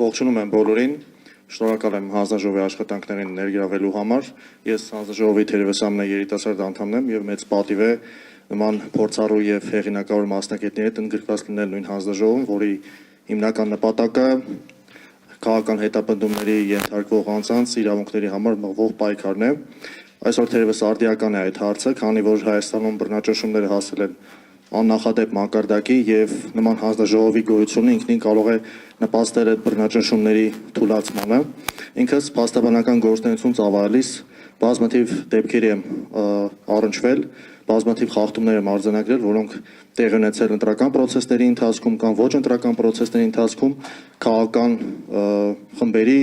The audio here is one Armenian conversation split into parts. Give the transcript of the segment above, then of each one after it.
Ողջունում եմ բոլորին, շնորհակալ եմ հանձնաժողովի աշխատանքներին ներգրավելու համար։ Ես հանձնաժողովի թերևս ամենաերիտասարդ անդամն եմ եւ մեծ պատիվ է նման փորձառու եւ հեղինակավոր մասնագետների հետ ընդգրկված լինել նույն հանձնաժողովում, որի հիմնական նպատակը քաղաքական հետապնդումների ենթարկվող անձանց իրավունքների համար մղվող պայքարն է։ Այսօր թերևս արդիական է այդ հարցը, քանի որ Հայաստանում բռնաճնշումները հասել են աննախադեպ մակարդակի եւ նման հանձնաժողովի գոյությունը ինքնին կարող է նպաստել այդ բռնաճնշումների թուլացմանը։ Ինքս փաստաբանական գործունեություն ծավալելիս բազմաթիվ դեպքերի եմ առնչվել, բազմաթիվ խախտումներ եմ արձանագրել, որոնք տեղի ունեցել ընտրական process-ների ընթացքում կամ ոչ ընտրական process-ների ընթացքում քաղաքական խմբերի,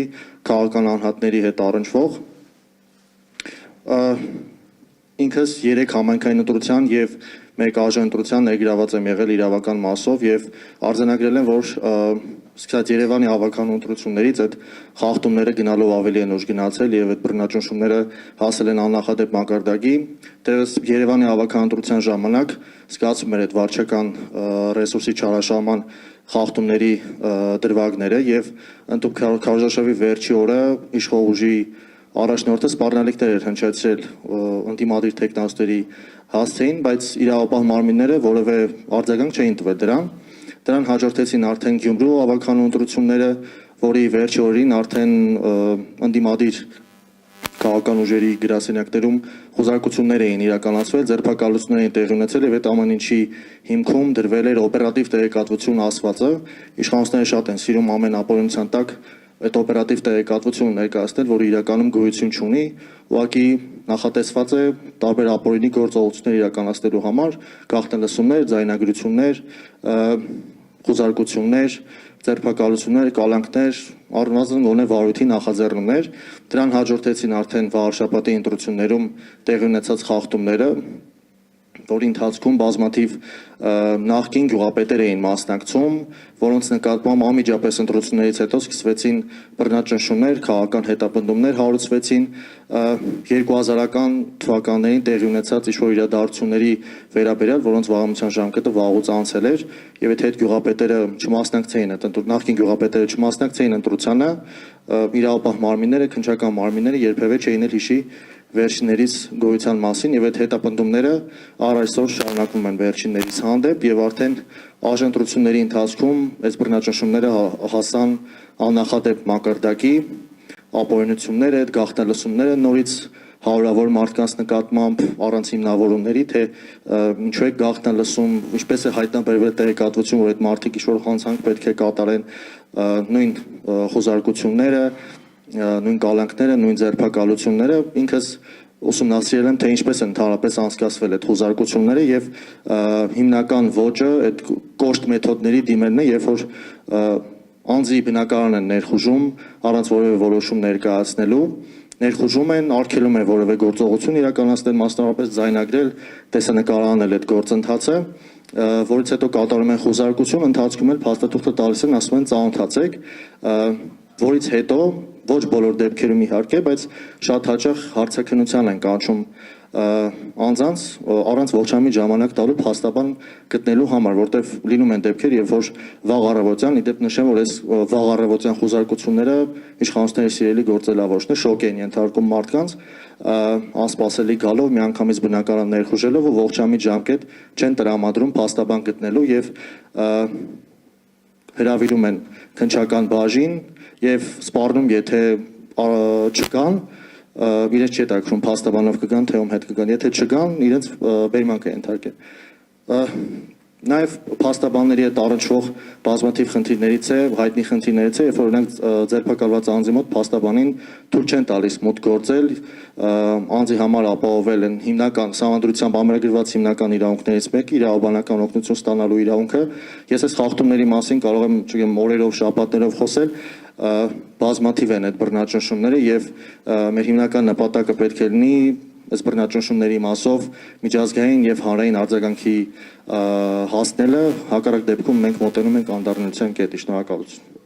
քաղաքական անհատների հետ առնչվող։ Ինքս 3 համայնքային ընտրության եւ 1 ԱԺ ընտրության ներգրաված եմ եղել իրավական մասով եւ արձանագրել եմ, որ սկսած Երևանի հավաքական ընտրություններից այդ խախտումները գնալով ավելի են ուժ գնացել եւ այդ բռնաճնշումները հասել են աննախադեպ մակարդակի։ Դեռս Երևանի հավաքական ընտրության ժամանակ զգացում էր այդ վարչական ռեսուրսի չարաշահման խախտումների դրվագները եւ ընդդուք քարոզարշավի վերջի օրը իշխող ուժի առաջնորդը սպառնալիքներ էր հնչեցրել ընդդիմադիր տեխնոստերի հասցեին, բայց իրավապահ մարմինները որևէ արձագանք չէին տվել դրան հաջորդեցին արդեն Գյումրու հավաքական ընտրությունները, որի վերջի օրերին արդեն ընդդիմադիր քաղաքական ուժերի գրասենյակներում խոզարկություններ էին իրականացվել, ձերբակալություններ էին տեղի ունեցել եւ այդ ամեն ինչի հիմքում դրվել էր օպերատիվ տեղեկատվություն ասվածը։ Իշխանությունները շատ են սիրում ամեն ապօրինության տակ այդ օպերատիվ տեղեկատվությունը ներկայացնել, որը իրականում գոյություն չունի, ուղղակի նախատեսված է տարբեր ապօրինի գործողություններ իրականացնելու համար, գաղտնալսումներ, ձայնագրություններ, խոզարկություններ, ձերբակալություններ, կալանքներ, առնվազն գոնե վարույթի նախաձեռնումներ։ Դրան հաջորդեցին արդեն վարշապատի ընտրություններում տեղի ունեցած խախտումները, որի ընթացքում բազմաթիվ նախկին գյուղապետեր էին մասնակցում, որոնց նկատմամբ անմիջապես ընտրություններից հետո սկսվեցին բռնաճնշումներ, քաղաքական հետապնդումներ հարուցվեցին 2000-ական թվականներին տեղի ունեցած ինչ-որ իրադարձությունների վերաբերյալ, որոնց վաղամության ժամկետը վաղուց անցել էր, եւ եթե այդ գյուղապետերը չմասնակցեին, նախկին գյուղապետերը չմասնակցեին ընտրությանը, իրավապահ մարմինները, քննչական մարմինները երբևէ չէին էլ հիշի վերջիններից գոյության մասին եւ այդ հետապնդումները առ այսօր շարունակվում են վերջիններից հանդեպ եւ արդեն ԱԺ-ընտրությունների ընթացքում այս բռնաճնշումները հասան աննախադեպ մակարդակի, ապօրինությունները, այդ գաղտնալսումները նորից հարյուրավոր մարդկանց նկատմամբ առանց հիմնավորումների, թե ինչու է գաղտնալսում, ինչպես է հայտնաբերվել տեղեկատվություն, որ այդ մարդիկ ինչ-որ հանցանք պետք է կատարեն, նույն խոզարկությունները, նույն կալանքները, նույն ձերբակալությունները, ինքս ուսումնասիրել եմ, թե ինչպես են ընդհանրապես անցկացվել այդ խոզարկությունները եւ հիմնական ոճը այդ կոշտ մեթոդների դիմելն է, երբ որ անձի բնակարան են ներխուժում առանց որևէ որոշում ներկայացնելու, ներխուժում են, արգելում են որևէ գործողություն իրականացնել, մասնավորապես ձայնագրել, տեսանկարանել այդ գործընթացը, որից հետո կատարում են խոզարկություն, ընթացքում էլ փաստաթուղթը տալիս են, ասում են ծանոթացեք, որից հետո ոչ բոլոր դեպքերում իհարկե, բայց շատ հաճախ հարցաքննության են կանչում անձանց առանց ողջամիտ ժամանակ տալու փաստաբան գտնելու համար, որտեղ լինում են դեպքեր, երբ որ վաղ առավոտյան, իդեպ նշեմ, որ այս վաղ առավոտյան խոզարկությունները իշխանությունների սիրելի գործելավոճն է, շոկ են ենթարկում մարդկանց, անսպասելի գալով, միանգամից բնակարան ներխուժելով ու ողջամիտ ժամկետ չեն տրամադրում փաստաբան գտնելու եւ հրավիրում են քննչական բաժին եւ սպառնում, եթե չկան, իրենց չի հետաքրքրում փաստաբանով կգան, թե ում հետ կգան, եթե չգան, իրենց բերման կենթարկեն։ Նաեւ փաստաբանների հետ առնչվող բազմաթիվ խնդիրներից է, հայտնի խնդիրներից է, երբ որ օրինակ ձերբակալված անձի մոտ փաստաբանին թույլ չեն տալիս մուտք գործել, անձի համար ապահովել են հիմնական սահմանադրությամբ ամրագրված հիմնական իրավունքներից մեկը իրավաբանական օգնություն ստանալու իրավունքը։ Ես այս խախտումների մասին կարող եմ, չգիտեմ, օրերով, շաբաթներով խոսել, բազմաթիվ են այդ բռնաճնշումները եւ մեր հիմնական նպատակը պետք է լինի այս բռնաճնշումների մասով միջազգային եւ հանրային արձագանքի հասնելը, հակառակ դեպքում մենք մոտենում ենք անդառնալության կետի։ Շնորհակալություն։